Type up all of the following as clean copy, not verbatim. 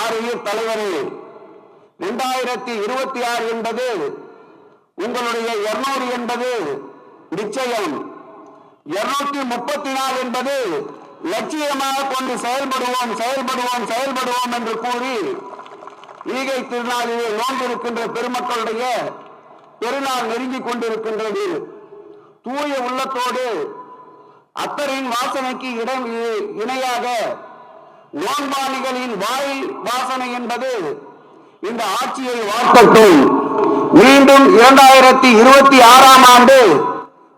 ஆரியர் தலைவரே, 2026 என்பது உங்களுடைய 200 என்பது நிச்சயம், 234 என்பது லட்சியமாக கொண்டு செயல்படுவோம் செயல்படுவோம் செயல்படுவோம் என்று கூறி ஈகை திருநாளிலே நோன்பிருக்கின்ற பெருமக்களுடைய பெருநாள் நெருங்கிக் கொண்டிருக்கின்றது. தூய உள்ளத்தோடு அத்தரின் வாசனைக்கு இணையாக நோன்பாளிகளின் வாய் வாசனை என்பது இந்த ஆட்சியை வாழ்த்தட்டும். மீண்டும் 2026 ஆண்டு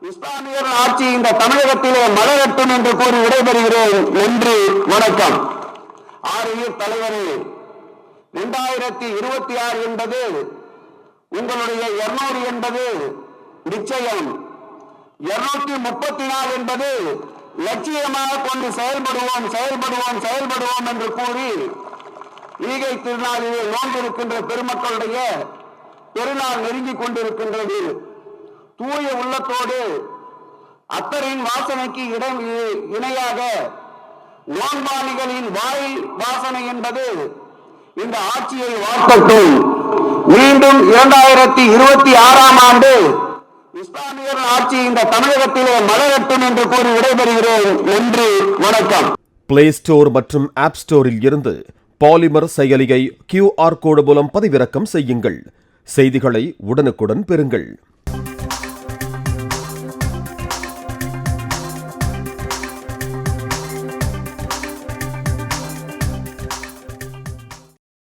இஸ்லாமியர் ஆட்சி இந்த தமிழகத்திலே மலரட்டும் என்று கூறி விடைபெறுகிறேன். நன்றி, வணக்கம். ஆரியர் தலைவரே, 2026 என்பது உங்களுடைய 200 என்பது நிச்சயம், 234 என்பது லட்சியமாக கொண்டு செயல்படுவோம் செயல்படுவோம் செயல்படுவோம் என்று கூறி ஈகை திருநாளிலே நோன்பிருக்கின்ற பெருமக்களுடைய பெருநாள் நெருங்கிக் கொண்டிருக்கின்றது. தூய உள்ளத்தோடு அத்தரின் வாசனைக்கு இணையாக நோன்பாளிகளின் வாய் வாசனை என்பது இந்த ஆட்சியை வாழ்த்தட்டும். மீண்டும் 2026 ஆண்டு இஸ்லாமியர் ஆட்சி இந்த தமிழகத்திலே மலரட்டும் என்று கூறி விடைபெறுகிறேன். நன்றி, வணக்கம். பிளே ஸ்டோர் மற்றும் ஆப் ஸ்டோரில் இருந்து பாலிமர் செயலியை QR கோடு மூலம் பதிவிறக்கம் செய்யுங்கள். செய்திகளை உடனுக்குடன் பெறுங்கள்.